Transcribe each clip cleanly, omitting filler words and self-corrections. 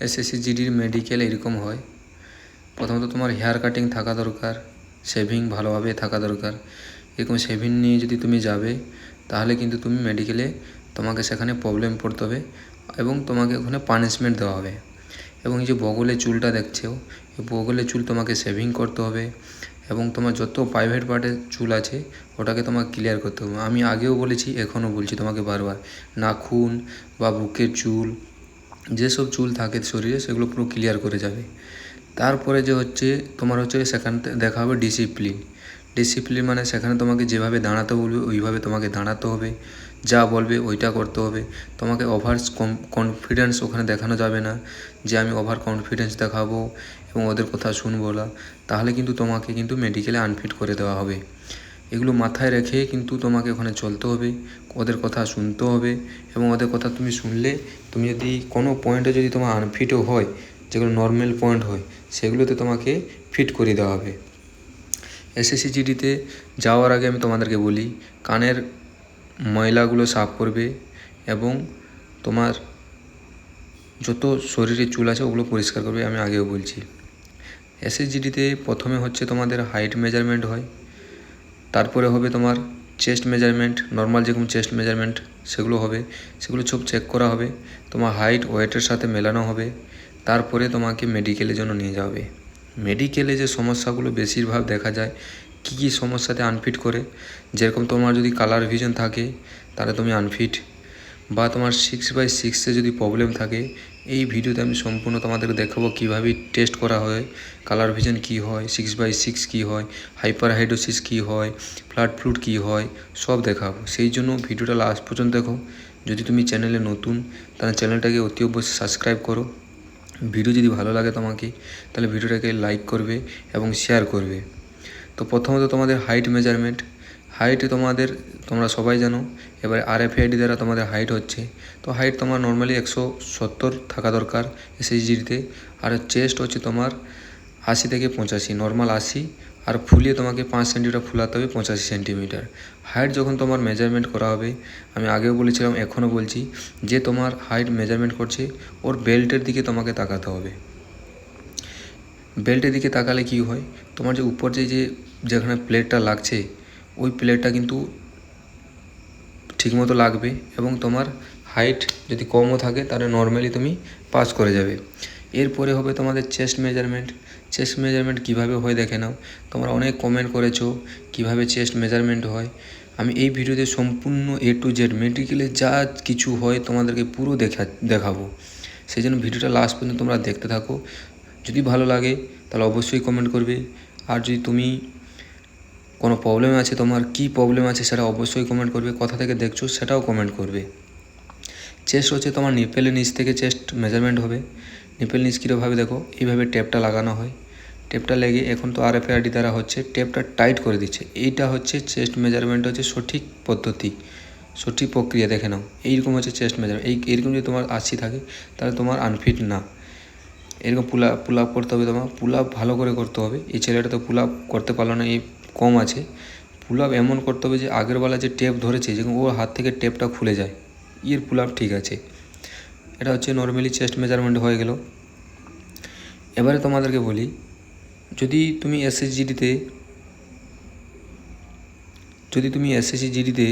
SSC জিডির medical এরকম হয়। প্রথমত তোমার হেয়ার কাটিং থাকা দরকার, শেভিং ভালোভাবে থাকা দরকার। এরকম শেভিং নিয়ে যদি তুমি যাবে তাহলে কিন্তু তুমি মেডিকেলে তোমাকে সেখানে প্রবলেম পড়তে হবে এবং তোমাকে ওখানে পানিশমেন্ট দেওয়া হবে। এবং এই যে বগলে চুলটা দেখছো, এই বগলে চুল তোমাকে শেভিং করতে হবে এবং তোমার যত প্রাইভেট পার্টে চুল আছে ওটাকে তোমাকে ক্লিয়ার করতে হবে। আমি আগেও বলেছি, এখনও বলছি তোমাকে বারবার, নাখুন বা বুকের চুল, যেসব চুল থাকে শরীরে সেগুলো পুরো ক্লিয়ার করে যাবে। তারপরে যে হচ্ছে তোমার হচ্ছে সেখানে দেখা হবে ডিসিপ্লিন। ডিসিপ্লিন মানে সেখানে তোমাকে যেভাবে দাঁড়াতে বলবে ওইভাবে তোমাকে দাঁড়াতে হবে, যা বলবে ওইটা করতে হবে। তোমাকে ওভার কনফিডেন্স ওখানে দেখানো যাবে না, যে আমি ওভার কনফিডেন্স দেখাবো এবং ওদের কথা শুনবো না, তাহলে কিন্তু তোমাকে কিন্তু মেডিকেলে আনফিট করে দেওয়া হবে। এগুলো মাথায় রেখে কিন্তু তোমাকে ওখানে চলতে হবে, ওদের কথা শুনতে হবে এবং ওদের কথা তুমি শুনলে তুমি যদি কোনো পয়েন্টে যদি তোমার আনফিটও হয়, যেগুলো নর্মাল পয়েন্ট হয় সেগুলোতে তোমাকে ফিট করে দেওয়া হবে। এসএসসি জিডিতে যাওয়ার আগে আমি তোমাদেরকে বলি, কানের ময়লাগুলো সাফ করবে এবং তোমার যত শরীরে চুল আছে ওগুলো পরিষ্কার করবে, আমি আগেও বলছি। এসএসজিডিতে প্রথমে হচ্ছে তোমাদের হাইট মেজারমেন্ট হয়, তারপরে হবে তোমার চেস্ট মেজারমেন্ট, নর্মাল যেরকম চেস্ট মেজারমেন্ট সেগুলো হবে, সেগুলো সব চেক করা হবে, তোমার হাইট ওয়েটের সাথে মেলানো হবে, তারপরে তোমাকে মেডিকেলের জন্য নিয়ে যাবে। মেডিকেলে যে সমস্যাগুলো বেশিরভাগ দেখা যায়, কী সমস্যাতে আনফিট করে, যেরকম তোমার যদি কালার ভিশন থাকে তাহলে তুমি আনফিট, বা তোমার 6/6 যদি প্রবলেম থাকে, এই ভিডিওতে আমি সম্পূর্ণ তোমাদেরকে দেখাবো কীভাবে টেস্ট করা হয়, কালার ভিশন কী হয়, 6/6 কী হয়, হাইপারহাইড্রোসিস কী হয়, ফ্লাড ফ্লুড কী হয়, সব দেখাবো। সেই জন্য ভিডিওটা লাস্ট পর্যন্ত দেখো। যদি তুমি চ্যানেলে নতুন তাহলে চ্যানেলটাকে অতি অবশ্যই সাবস্ক্রাইব করো। ভিডিও যদি ভালো লাগে তোমাকে তাহলে ভিডিওটাকে লাইক করবে এবং শেয়ার করবে। তো প্রথমত তোমাদের হাইট মেজারমেন্ট, হাইট তোমরা সবাই জানো। এবার আরএফআইডি দ্বারা তোমাদের হাইট হচ্ছে, তো হাইট তোমার নর্মালি 170 থাকা দরকার এসএসজিতে। আর চেস্ট হচ্ছে তোমার 80 থেকে 85, নর্মাল 80, আর ফুলিয়ে তোমাকে 5 সেন্টিমিটার ফুলাতে হবে, 85 সেন্টিমিটার। হাইট যখন তোমার মেজারমেন্ট করা হবে, আমি আগেও বলেছিলাম এখনও বলছি, যে তোমার হাইট মেজারমেন্ট করছে ওর বেল্টের দিকে তোমাকে তাকাতে হবে। বেল্টের দিকে তাকালে কি হয়, তোমার যে উপর যেখানে প্লেটটা লাগছে ওই প্লেটটা কিন্তু ঠিকমতো লাগবে এবং তোমার হাইট যদি কমও থাকে তাহলে নর্মালি তুমি পাস করে যাবে। এরপরে হবে তোমাদের চেস্ট মেজারমেন্ট। চেস্ট মেজারমেন্ট কীভাবে হয় দেখে নাও। তোমরা অনেক কমেন্ট করেছো কীভাবে চেস্ট মেজারমেন্ট হয়। আমি এই ভিডিওতে সম্পূর্ণ A to Z মেডিকেলে যা কিছু হয় তোমাদেরকে পুরো দেখাবো। সেই জন্য ভিডিওটা লাস্ট পর্যন্ত তোমরা দেখতে থাকো। যদি ভালো লাগে তাহলে অবশ্যই কমেন্ট করবে, আর যদি তুমি কোনো প্রবলেম আছে, তোমার কী প্রবলেম আছে সেটা অবশ্যই কমেন্ট করবে, কোথা থেকে দেখছো সেটাও কমেন্ট করবে। চেস্ট হচ্ছে তোমার নিপেলের নিচ থেকে চেস্ট মেজারমেন্ট হবে। নিপেল নিচ কীভাবে দেখো, এইভাবে টেপটা লাগানো হয়, টেপটা লেগে এখন তো আরএফআইডি দ্বারা হচ্ছে টেপটা টাইট করে দিচ্ছে। এইটা হচ্ছে চেস্ট মেজারমেন্ট হচ্ছে সঠিক পদ্ধতি, সঠিক প্রক্রিয়া, দেখে নাও। এইরকম হচ্ছে চেস্ট মেজারমেন্ট। এইরকম যদি তোমার 80 থাকে তাহলে তোমার আনফিট না। এরকম পুল আপ করতে হবে, তোমার পুল আপ ভালো করে করতে হবে। এই ছেলেটা তো পুল আপ করতে পারলো না, এই কম আছে। পুল আপ এমন করতে হবে যে আগেরবেলা যে টেপ ধরেছে যেরকম ওর হাত থেকে টেপটা খুলে যায়, এর পুল আপ ঠিক আছে। এটা হচ্ছে নর্মালি চেস্ট মেজারমেন্ট হয়ে গেল। এবারে তোমাদেরকে বলি, যদি তুমি এসএসসি জিডিতে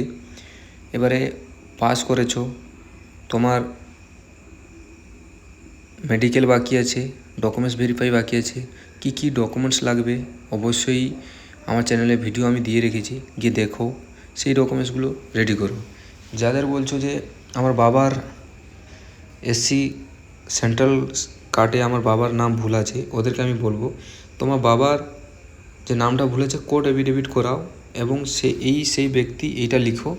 এবারে পাস করেছো, তোমার মেডিকেল বাকি আছে, ডকুমেন্টস ভেরিফাই বাকি আছে, কি ডকুমেন্টস লাগবে অবশ্যই আমার চ্যানেলে ভিডিও আমি দিয়ে রেখেছি, গিয়ে দেখো, সেই ডকুমেন্টসগুলো রেডি করো। যাদের বলছো যে আমার বাবার এসসি সেন্ট্রাল কার্ডে আমার বাবার নাম ভুল আছে, ওদেরকে আমি বলবো তোমার বাবার যে নামটা ভুল আছে কোর্ট এফিডেভিট করাও এবং সেই ব্যক্তি এইটা লিখো,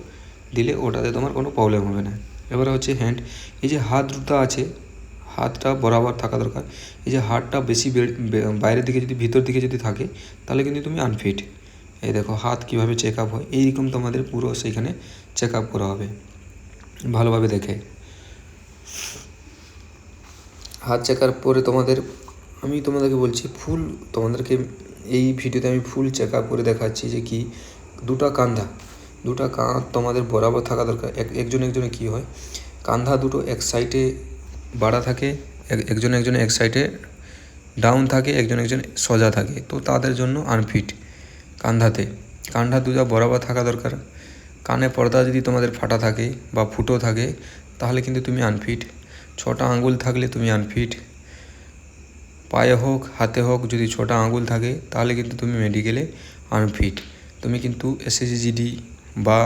দিলে ওটাতে তোমার কোনো প্রবলেম হবে না। এবারে হচ্ছে হ্যান্ড, এই যে হাত দুটো আছে, হাতটা বরাবর থাকা দরকার। এই যে হাতটা বেশি বাইরের দিকে যদি ভিতর দিকে যদি থাকে তাহলে কিন্তু তুমি আনফিট। এই দেখো হাত কীভাবে চেক আপ হয়, এইরকম তোমাদের পুরো সেইখানে চেক আপ করা হবে ভালোভাবে দেখে। হাত চেকার পরে আমি তোমাদেরকে বলছি তোমাদেরকে এই ভিডিওতে আমি ফুল চেক আপ করে দেখাচ্ছি যে কি দুটো কাঁধ তোমাদের বরাবর থাকা দরকার। একজনে কী হয়, কাঁধা দুটো এক সাইডে বাড়া থাকে একজন এক সাইডে ডাউন থাকে, একজন সোজা থাকে, তো তাদের জন্য আনফিট। কাঁধা দুটা বরাবর থাকা দরকার। কানে পর্দা যদি তোমাদের ফাটা থাকে বা ফুটো থাকে তাহলে কিন্তু তুমি আনফিট। 6টা আঙ্গুল থাকলে তুমি আনফিট। পায়ে হোক হাতে হোক যদি 6টা আঙ্গুল থাকে তাহলে কিন্তু তুমি মেডিকেলে আনফিট। তুমি কিন্তু এসএসসি বা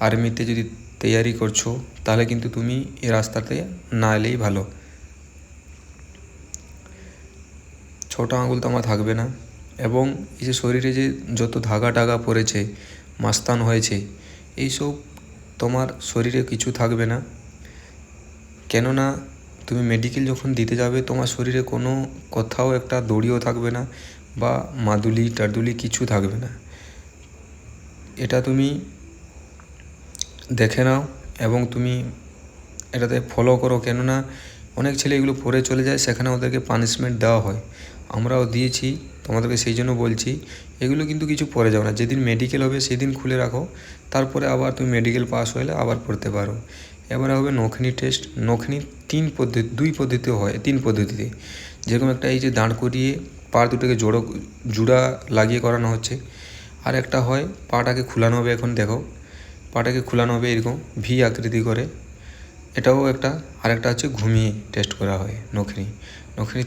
আর্মিতে যদি তৈয়ারি করছো তাহলে কিন্তু তুমি এই রাস্তাতে না এলেই ভালো। 6টা আঙ্গুল তোমার থাকবে না, এবং এই যে শরীরে যে যত ধাগা টাগা পড়েছে, মাস্তান হয়েছে, এইসব তোমার শরীরে কিছু থাকবে না। কেননা তুমি মেডিকেল যখন দিতে যাবে তোমার শরীরে কোনো কোথাও একটা দড়িও থাকবে না বা মাদুলি টাদুলি কিছু থাকবে না। এটা তুমি দেখে নাও এবং তুমি এটাতে ফলো করো। কেননা অনেক ছেলে এগুলো পরে চলে যায়, সেখানে ওদেরকে পানিশমেন্ট দেওয়া হয়। আমরাও দিয়েছি, তোমাদেরকে সেই জন্য বলছি এগুলো কিন্তু কিছু পরে যাও না। যেদিন মেডিকেল হবে সেদিন খুলে রাখো, তারপরে আবার তুমি মেডিকেল পাস হলে আবার পড়তে পারো। এবারে হবে নখনি টেস্ট। নখনি দুই পদ্ধতিতে হয়, 3 পদ্ধতিতে। যেরকম একটা এই যে দাঁড় করিয়ে পা দুটোকে জোড়া লাগিয়ে করানো হচ্ছে, আর একটা হয় পাটাকে খোলানো হবে। এখন দেখো পাটাকে খোলানো হবে এরকম ভি আকৃতি করে, এটাও একটা। আরেকটা হচ্ছে ঘুমিয়ে টেস্ট করা হয় নখনি।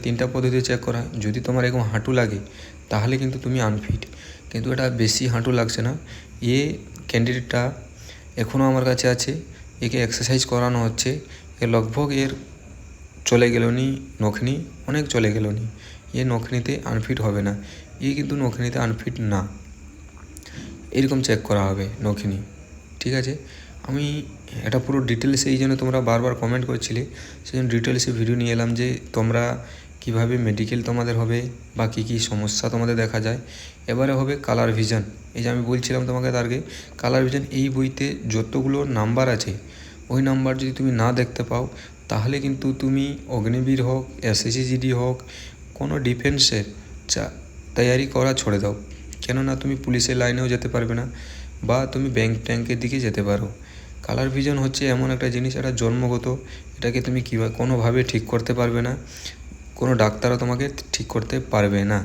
3টা পদ্ধতি চেক করা হয়। যদি তোমার এরকম হাঁটু লাগে তাহলে কিন্তু তুমি আনফিট, কিন্তু এটা বেশি হাঁটু লাগছে না। ক্যান্ডিডেটটা এখনও আমার কাছে আছে, একে এক্সারসাইজ করানো হচ্ছে। লগভগ চলে গেল নি নখনি, অনেক চলে গেল নি। নখনিতে আনফিট হবে না, কিন্তু নখনিতে আনফিট না। এরকম চেক করা হবে নখনি, ঠিক আছে। আমি এটা পুরো ডিটেলসে, এই জন্য তোমরা বারবার কমেন্ট করছিলে, সেই জন্য ডিটেলসে ভিডিও নিয়ে এলাম যে তোমরা কিভাবে মেডিকেল তোমাদের হবে বা কী কী সমস্যা তোমাদের দেখা যায়। এবারে হবে কালার ভিশন। এই যে আমি বলছিলাম তোমাকে তার আগে, কালার ভিশন এই বইতে যতগুলো নাম্বার আছে ওই নাম্বার যদি তুমি না দেখতে পাও তাহলে কিন্তু তুমি অগ্নিবীর হোক, এসএসসি হোক, কোনো ডিফেন্সের তৈয়ারি করা ছেড়ে দাও। কেননা তুমি পুলিশের লাইনেও যেতে পারবে না বা তুমি ট্যাঙ্কের দিকে যেতে পারো। কালার ভিশন হচ্ছে এমন একটা জিনিস, এটা জন্মগত। এটাকে তুমি কোনোভাবে ঠিক করতে পারবে না, কোনো ডাক্তারও তোমাকে ঠিক করতে পারবে না।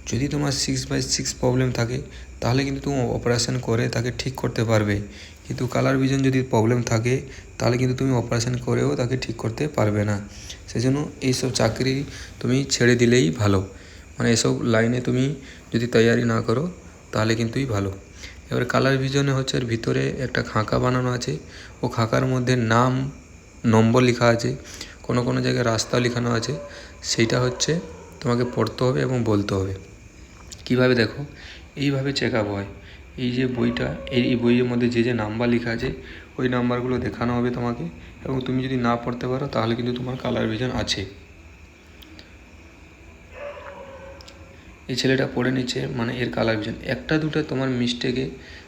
যদি তোমার 6/6 প্রবলেম থাকে তাহলে কিন্তু তুমি অপারেশন করে তাকে ঠিক করতে পারবে, কিন্তু কালার ভিশন যদি প্রবলেম থাকে তাহলে কিন্তু তুমি অপারেশন করেও তাকে ঠিক করতে পারবে না। সেজন্য এইসব চাকরি তুমি ছেড়ে দিলেই ভালো। মানে এসব লাইনে তুমি যদি তৈয়ারি না করো তাহলে কিন্তুই ভালো। এবার কালার ভিশনে হচ্ছে এর ভিতরে একটা খাঁকা বানানো আছে, ও খাঁকার মধ্যে নাম নম্বর লেখা আছে, কোনো জায়গায় রাস্তা লেখানো আছে। সেইটা হচ্ছে তোমাকে পড়তে হবে এবং বলতে হবে। কিভাবে দেখো, এইভাবে চেক আপ হয়। এই যে বইটা, এই বইয়ের মধ্যে যে নাম্বার লেখা আছে ওই নাম্বারগুলো দেখানো হবে তোমাকে, এবং তুমি যদি না পড়তে পারো তাহলে কিন্তু তোমার কালার ভিশন আছে। এই ছেলেটা পড়ে নিচ্ছে, মানে এর কালার ভিশন। একটা দুটো তোমার মিস্টেকে,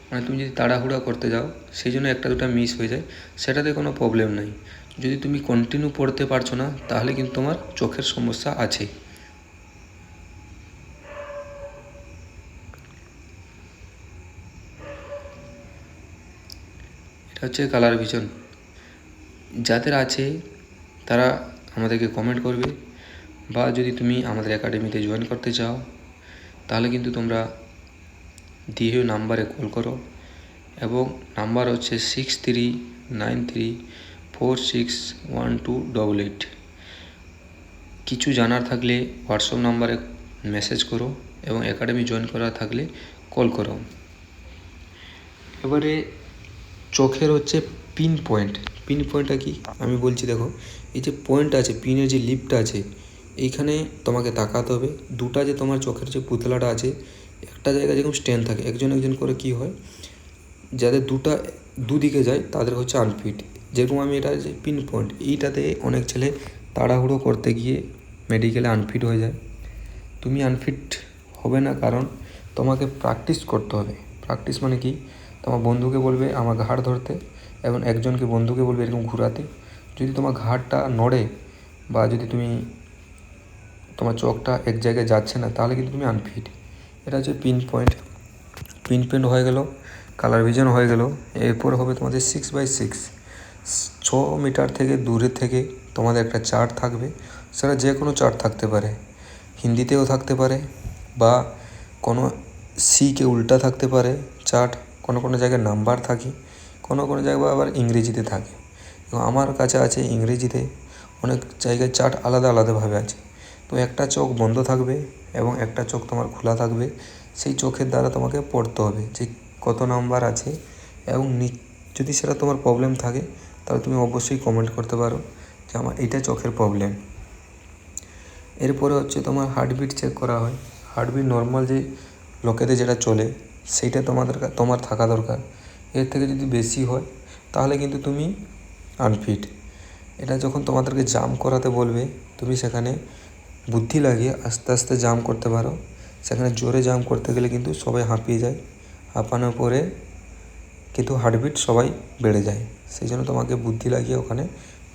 মানে তুমি যদি তাড়াহুড়া করতে যাও সেই জন্য একটা দুটো মিস হয়ে যায়, সেটাতে কোনো প্রবলেম নাই। যদি তুমি কন্টিনিউ পড়তে পারছো না তাহলে কিন্তু তোমার চোখের সমস্যা আছে। এটা হচ্ছে কালার ভিশন। যাদের আছে তারা আমাদেরকে কমেন্ট করবে, বা যদি তুমি আমাদের একাডেমিতে জয়েন করতে চাও তাহলে কিন্তু তোমরা দিয়ে নাম্বারে কল করো, এবং নাম্বার হচ্ছে 6393461288। কিছু জানার থাকলে হোয়াটসঅ্যাপ নাম্বারে মেসেজ করো, এবং একাডেমি জয়েন করা থাকলে কল করো। এবারে চোখের হচ্ছে পিন পয়েন্টটা কি আমি বলছি। দেখো এই যে পয়েন্ট আছে, পিনের যে লিপটা আছে, এইখানে তোমাকে তাকাতে হবে। দুটা যে তোমার চোখের যে পুতলাটা আছে, একটা জায়গায় যেরকম স্ট্যান্ড থাকে, একজন করে কি হয়, যাদের দুদিকে যায় তাদের হচ্ছে আনফিট। যেরকম আমি এটা যে পিন পয়েন্ট, এইটাতে অনেক ছেলে তাড়াহুড়ো করতে গিয়ে মেডিকেলে আনফিট হয়ে যায়। তুমি আনফিট হবে না, কারণ তোমাকে প্র্যাকটিস করতে হবে। প্র্যাকটিস মানে কি, তোমার বন্ধুকে বলবে আমার ঘাড় ধরতে, এবং একজনকে বন্ধুকে বলবে এরকম ঘোরাতে। যদি তোমার ঘাড়টা নড়ে বা যদি তোমার চোখটা এক জায়গায় যাচ্ছে না তাহলে কিন্তু তুমি আনফিট। এটা হচ্ছে পিন পয়েন্ট হয়ে গেল, কালার ভিশন হয়ে গেল। এরপর হবে তোমাদের 6/6, 6 মিটার থেকে দূরে থেকে তোমাদের একটা চার্ট থাকবে, সেটা যে কোনো চার্ট থাকতে পারে, হিন্দিতেও থাকতে পারে বা কোনো সিকে উল্টা থাকতে পারে চার্ট, কোনো কোনো জায়গায় নাম্বার থাকে, কোনো কোনো জায়গায় আবার ইংরেজিতে থাকে। এবং আমার কাছে আছে ইংরেজিতে, অনেক জায়গায় চার্ট আলাদা আলাদাভাবে আছে। তো একটা চোখ বন্ধ থাকবে এবং একটা চোখ তোমার খোলা থাকবে, সেই চোখের দ্বারা তোমাকে পড়তে হবে যে কত নাম্বার আছে। এবং যদি সেটা তোমার প্রবলেম থাকে তাহলে তুমি অবশ্যই কমেন্ট করতে পারো যে আমার এইটা চোখের প্রবলেম। এরপরে হচ্ছে তোমার হার্টবিট চেক করা হয়। হার্টবিট নর্মাল যে লোকেদের যেটা চলে সেইটা তোমার থাকা দরকার। এর থেকে যদি বেশি হয় তাহলে কিন্তু তুমি আনফিট। এটা যখন তোমাদেরকে জাম্প করাতে বলবে, তুমি সেখানে বুদ্ধি লাগিয়ে আস্তে আস্তে জাম্প করতে পারো। সেখানে জোরে জাম্প করতে গেলে কিন্তু সবাই হাঁপিয়ে যায়, হাঁপানোর পরে কিন্তু হার্টবিট সবাই বেড়ে যায়। সেই জন্য তোমাকে বুদ্ধি লাগিয়ে ওখানে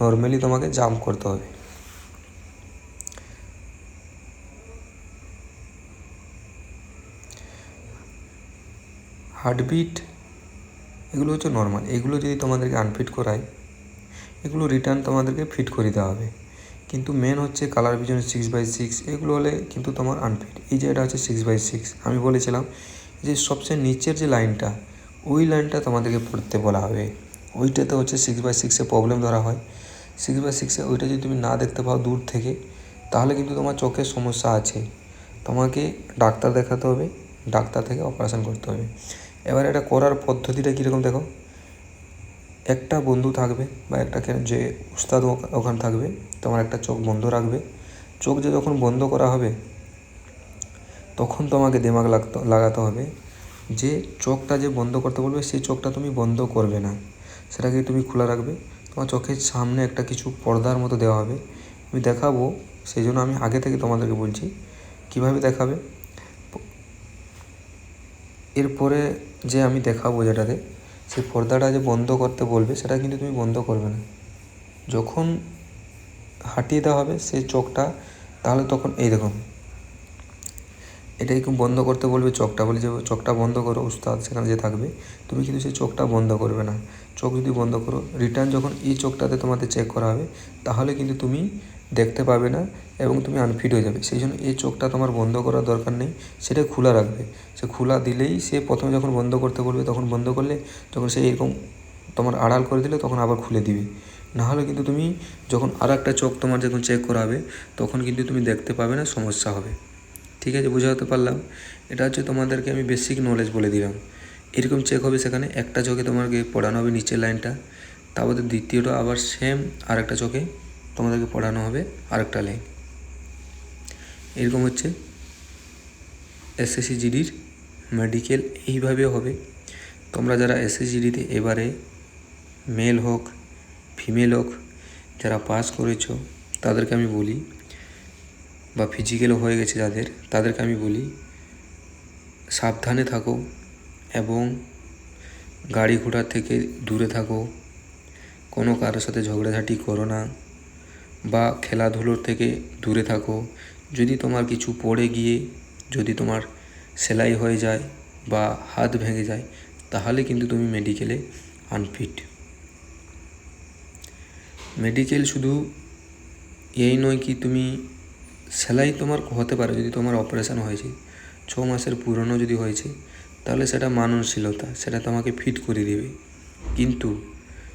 নর্মালি তোমাকে জাম্প করতে হবে। হার্টবিট এগুলো হচ্ছে নর্মাল। এগুলো যদি তোমাদেরকে আনফিট করায়, এগুলো রিটার্ন তোমাদেরকে ফিট করে দেওয়া হবে। কিন্তু মেন হচ্ছে কালার ভিশন 6x6, এগুলো হলে কিন্তু তোমার আনফিট। এই যে এটা হচ্ছে 6x6, আমি বলেছিলাম যে সবচেয়ে নিচের যে লাইনটা, ওই লাইনটা তোমাদেরকে পড়তে বলা হবে। ওইটাতে হচ্ছে 6x6 প্রবলেম ধরা হয়। 6x6 ওইটা যদি তুমি না দেখতে পাও দূর থেকে, তাহলে কিন্তু তোমার চোখের সমস্যা আছে, তোমাকে ডাক্তার দেখাতে হবে, ডাক্তার থেকে অপারেশন করতে হবে। এবার এটা করার পদ্ধতিটা কীরকম দেখো, একটা বন্ধু থাকবে বা একটা যে উস্তাদ ওখানে থাকবে, তোমার একটা চোখ বন্ধ রাখবে। চোখ যে যখন বন্ধ করা হবে তখন তোমাকে দিমাগ লাগাতে হবে যে চোখটা যে বন্ধ করতে বলবে সেই চোখটা তুমি বন্ধ করবে না, সেটাকে তুমি খোলা রাখবে। তোমার চোখের সামনে একটা কিছু পর্দার মতো দেওয়া হবে, আমি দেখাবো, সেই জন্য আমি আগে থেকে তোমাদেরকে বলছি কিভাবে দেখাবে। এরপরে যে আমি দেখাবো যেটাতে, সেই পর্দাটা যে বন্ধ করতে বলবে সেটা কিন্তু তুমি বন্ধ করবে না। যখন হাঁটিয়ে দেওয়া হবে সেই চোখটা, তাহলে তখন এই দেখুন এটাই বন্ধ করতে বলবে চোখটা, বলে যে চোখটা বন্ধ করো উস্তাদ সেখানে যে থাকবে, তুমি কিন্তু সেই চোখটা বন্ধ করবে না। চোখ যদি বন্ধ করো, রিটার্ন যখন এই চোখটাতে তোমাদের চেক করা হবে, তাহলে কিন্তু তুমি দেখতে পাবে না এবং তুমি আনফিট হয়ে যাবে। সেই জন্য এই চোখটা তোমার বন্ধ করার দরকার নেই, সেটা খোলা রাখবে। সে খোলা দিলেই, সে প্রথমে যখন বন্ধ করতে বলবে তখন বন্ধ করলে, যখন সে এরকম তোমার আড়াল করে দিলে তখন আবার খুলে দিবে। নাহলে কিন্তু তুমি যখন আর একটা চোখ তোমার যখন চেক করা হবে তখন কিন্তু তুমি দেখতে পাবে না, সমস্যা হবে। ঠিক আছে, বোঝাতে পারলাম? এটা হচ্ছে তোমাদেরকে আমি বেসিক নলেজ বলে দিলাম। এরকম চেক হবে, সেখানে একটা চোখে তোমাকে পড়ানো হবে নিচের লাইনটা, তারপরে দ্বিতীয়টা আবার সেম আরেকটা চোখে তোমাদেরকে পড়ানো হবে আরেকটা লাইন। এরকম হচ্ছে এসএসসি জিডির মেডিকেল এইভাবে হবে। তোমরা যারা এসএসসি জিডিতে এবারে মেল হোক ফিমেল হোক যারা পাস করেছো তাদেরকে আমি বলি, বা ফিজিক্যালও হয়ে গেছে যাদের, তাদেরকে আমি বলি সাবধানে থাকো এবং গাড়ি ঘোড়া থেকে দূরে থাকো, কোনো কারোর সাথে ঝগড়াঝাটি করো না, বা খেলাধুলোর থেকে দূরে থাকো। যদি তোমার কিছু পড়ে গিয়ে যদি তোমার সেলাই হয়ে যায় বা হাত ভেঙে যায়, তাহলে কিন্তু তুমি মেডিকেলে আনফিট। মেডিকেল শুধু এই নয় কি তুমি সেলাই তোমার হতে পারে, যদি তোমার অপারেশান হয়েছে 6 মাসের পুরনো যদি হয়েছে, তাহলে সেটা মানসিকতা, সেটা তোমাকে ফিট করে দেবে। কিন্তু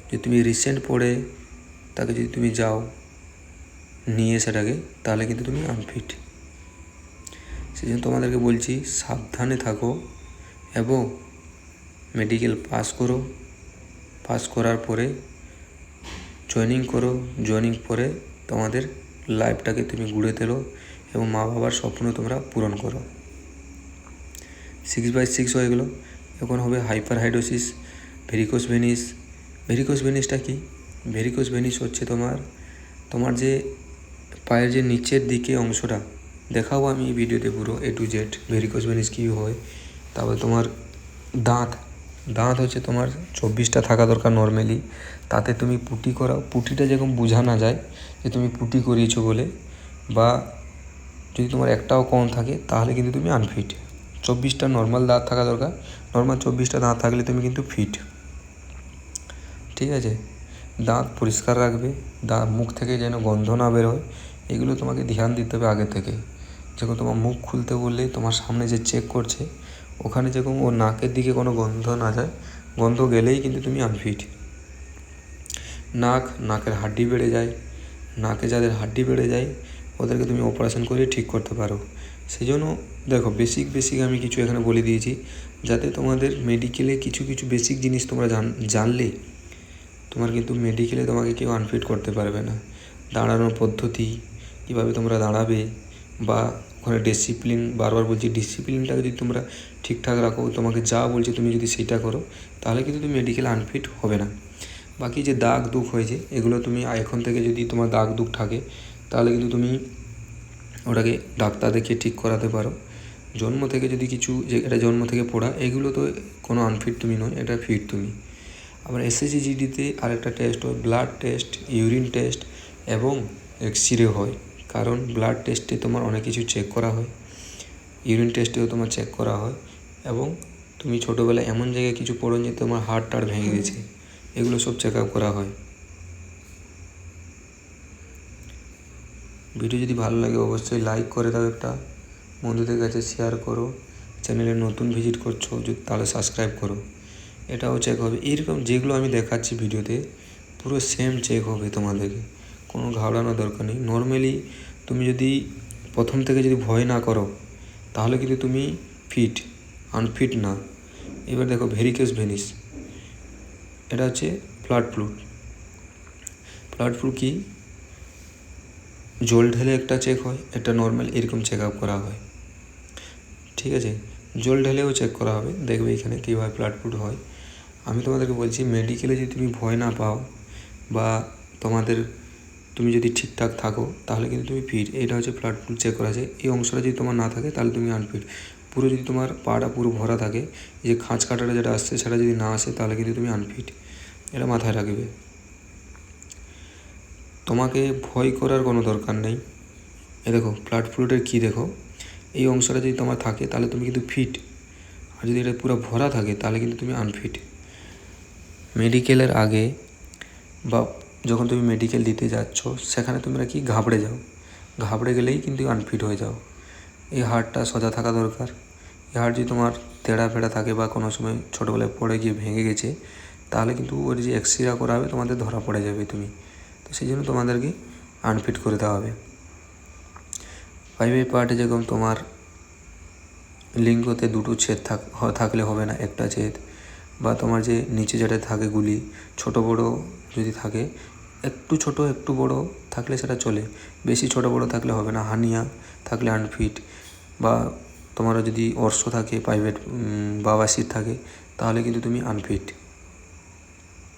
যদি তুমি রিসেন্ট পড়ে তাকে যদি তুমি যাও নিয়ে সেটাকে, তাহলে কিন্তু তুমি আনফিট। সেই জন্য তোমাদেরকে বলছি সাবধানে থাকো এবং মেডিকেল পাস করো। পাস করার পরে জয়েনিং করো, জয়েনিং পরে তোমাদের লাইফটাকে তুমি গুড়ে তোলো এবং মা বাবার স্বপ্ন তোমরা পূরণ করো। 6x6 হয়ে গেলো। এখন হবে হাইপারহাইড্রোসিস, ভেরিকোস ভেনিস। ভেরিকোস ভেনিসটা কি? ভেরিকোস ভেনিস হচ্ছে তোমার যে পায়ের যে নিচের দিকে অংশটা, দেখাবো আমি এই ভিডিওতে পুরো A to Z varicose veins কী হয়। তারপর তোমার দাঁত হচ্ছে তোমার 24টা থাকা দরকার নর্মালি, তাতে তুমি পুটি করাও। পুটিটা যেরকম বোঝা না যায় যে তুমি পুটি করিয়েছো বলে, বা যদি তোমার একটাও কম থাকে তাহলে কিন্তু তুমি আনফিট। 24টা নর্মাল দাঁত থাকা দরকার, নর্মাল 24টা দাঁত থাকলে তুমি কিন্তু ফিট। ঠিক আছে, দাঁত পরিষ্কার রাখবে, মুখ থেকে যেন গন্ধ না বেরোয়, এগুলো তোমাকে ধ্যান দিতে হবে আগে থেকে। যখন তোমার মুখ খুলতে বললে তোমার সামনে যে চেক করছে ওখানে যেরকম ও নাকের দিকে কোনো গন্ধ না যায়, গন্ধ গেলেই কিন্তু তুমি আনফিট। নাকের হাড্ডি বেড়ে যায়, নাকে যাদের হাড্ডি বেড়ে যায় ওদেরকে তুমি অপারেশন করে ঠিক করতে পারো। সেই জন্য দেখো বেসিক আমি কিছু এখানে বলে দিয়েছি, যাতে তোমাদের মেডিকেলে কিছু বেসিক জিনিস তোমরা জানলে তোমার কিন্তু মেডিকেলে তোমাকে কেউ আনফিট করতে পারবে না। দাঁড়ানোর পদ্ধতি, কীভাবে তোমরা দাঁড়াবে, বা ওখানে ডিসিপ্লিন, বারবার বলছি ডিসিপ্লিনটাকে যদি তোমরা ঠিকঠাক রাখো, তোমাকে যা বলছে তুমি যদি সেইটা করো, তাহলে কিন্তু তুমি মেডিকেলে আনফিট হবে না। বাকি যে দাগ দুঃখ হয়েছে এগুলো তুমি এখন থেকে যদি তোমার দাগ দুঃখ থাকে তাহলে কিন্তু তুমি ওটাকে ডাক্তার দেখিয়ে ঠিক করাতে পারো। জন্ম থেকে যদি কিছু, যে এটা জন্ম থেকে পড়া, এগুলো তো কোনো আনফিট তুমি নয়, এটা ফিট তুমি। আবার এসএসসি জিডিতে আরেকটা টেস্ট হয়, ব্লাড টেস্ট, ইউরিন টেস্ট এবং এক্সরে হয়। কারণ ব্লাড টেস্টে তোমার অনেক কিছু চেক করা হয়, ইউরিন টেস্টেও তোমার চেক করা হয়, এবং তুমি ছোটোবেলায় এমন জায়গায় কিছু পড়ো যে তোমার হাড় টাড় ভেঙে গেছে, এগুলো সব চেক আপ করা হয়। ভিডিও যদি ভালো লাগে অবশ্যই লাইক করে দাও, একটা বন্ধুদের কাছে শেয়ার করো। চ্যানেলে নতুন ভিজিট করছো তাহলে সাবস্ক্রাইব করো। এটাও চেক হবে, এইরকম যেগুলো আমি দেখাচ্ছি ভিডিওতে পুরো সেম চেক হবে তোমাদেরকে, কোনো ঘাবড়ানোর দরকার নেই। নর্মালি তুমি যদি প্রথম থেকে যদি ভয় না করো তাহলে কিন্তু তুমি ফিট, আনফিট না। এবার দেখো ভেরিকেস ভেনিস, এটা হচ্ছে ফ্লাড ফ্লু কি, জল ঢেলে একটা চেক হয়, এটা নর্মাল এরকম চেক আপ করা হয়, ঠিক আছে। জল ঢেলেও চেক করা হবে, দেখবে এখানে কীভাবে ফ্লাড হয়। আমি তোমাদেরকে বলছি মেডিকেলে যদি তুমি ভয় না পাও বা তুমি যদি ঠিকঠাক থাকো তাহলে কিন্তু তুমি ফিট। এটা হচ্ছে ফ্লাড চেক করা যায়। এই অংশটা যদি তোমার না থাকে তাহলে তুমি আনফিট। পুরো যদি তোমার পাটা পুরো ভরা থাকে, এই যে খাঁজ কাটাটা যেটা আসছে সেটা যদি না আসে তাহলে কিন্তু তুমি আনফিট, এটা মাথায় রাখবে। তোমাকে ভয় করার কোনো দরকার নেই। দেখো ফ্লাড ফ্লুটের কী, দেখো এই অংশটা যদি তোমার থাকে তাহলে তুমি কিন্তু ফিট, আর যদি এটা পুরো ভরা থাকে তাহলে কিন্তু তুমি আনফিট। মেডিকেলের আগে বা যখন তুমি মেডিকেল দিতে যাচ্ছ সেখানে তোমরা কি ঘাবড়ে গেলেই কিন্তু আনফিট হয়ে যাও। এই হাড়টা সোজা থাকা দরকার। এই হাড় যদি তোমার তেড়া ফেড়া থাকে বা কোনো সময় ছোটোবেলায় পড়ে গিয়ে ভেঙে গেছে তাহলে কিন্তু ওর যে এক্সরে করা হবে তোমাদের ধরা পড়ে যাবে তুমি, তো সেই জন্য তোমাদেরকে আনফিট করে দেওয়া হবে। প্রাইভেট পার্টে যেরকম তোমার লিঙ্গতে দুটো ছেদ থাকলে হবে না, একটা ছেদ, বা তোমার যে নিচে যেটা থাকে গুলি ছোট বড় যদি থাকে, একটু ছোট একটু বড় থাকলে সেটা চলে, বেশি ছোট বড় থাকলে হবে না। হার্নিয়া থাকলে আনফিট, বা তোমারও যদি অর্শ থাকে, প্রাইভেট বাবাসির থাকে, তাহলে কিন্তু তুমি আনফিট,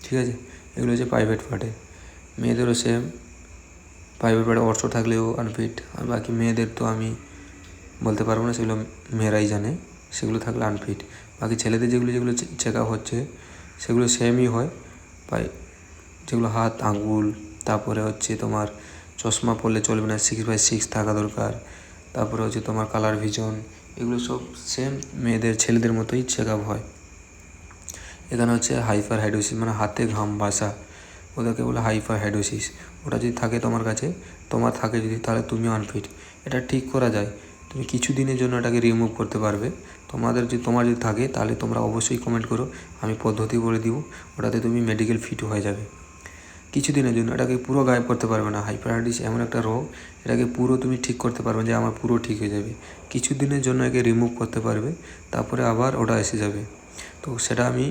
ঠিক আছে। এগুলো হচ্ছে প্রাইভেট পার্টে। মেয়েদেরও সেম, প্রাইভেট পার্টে অর্শ থাকলেও আনফিট। আর বাকি মেয়েদের তো আমি বলতে পারবো না, সেগুলো মেয়েরাই জানে, সেগুলো থাকলে আনফিট। বাকি ছেলেদের যেগুলো চেক আপ হচ্ছে সেগুলো সেমই হয়, যেগুলো হাত আঙুল, তারপরে হচ্ছে তোমার চশমা পরলে চলবে না, 6/6 থাকা দরকার, তারপরে হচ্ছে তোমার কালার ভিশন, এগুলো সব সেম মেয়েদের ছেলেদের মতোই চেক আপ হয়। এখানে হচ্ছে হাইপার হাইড্রোসিস, মানে হাতে ঘাম বাসা, ওদেরকে বলে হাইপার হাইড্রোসিস। ওটা যদি থাকে তোমার কাছে, যদি তাহলে তুমিও আনফিট। এটা ঠিক করা যায়, তুমি কিছু দিনের জন্য এটাকে রিমুভ করতে পারবে। তোমার যদি থাকে তাহলে তোমরা অবশ্যই কমেন্ট করো, আমি পদ্ধতি বলে দিব, ওটাতে তুমি মেডিকেল ফিট হয়ে যাবে। কিছু দিনের জন্য, এটাকে পুরো গায়েব করতে পারবে না। হাইপারহাইড্রোসিস এমন একটা রোগ, এটাকে পুরো তুমি ঠিক করতে পারবে যে আমার পুরো ঠিক হয়ে যাবে। কিছু দিনের জন্য একে রিমুভ করতে পারবে, তারপরে আবার ওটা এসে যাবে। তো সেটা আমি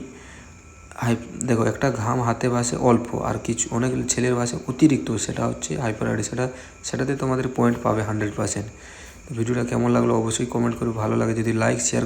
দেখো, একটা ঘাম হাতে ভাসে অল্প, আর কিছু অনেক ছেলের ভাসে অতিরিক্ত, সেটা হচ্ছে হাইপারহাইড্রোসিস। সেটাতে তোমাদের পয়েন্ট পাবে 100%। ভিডিওটা কেমন লাগলো অবশ্যই কমেন্ট করে, ভালো লাগে যদি লাইক শেয়ার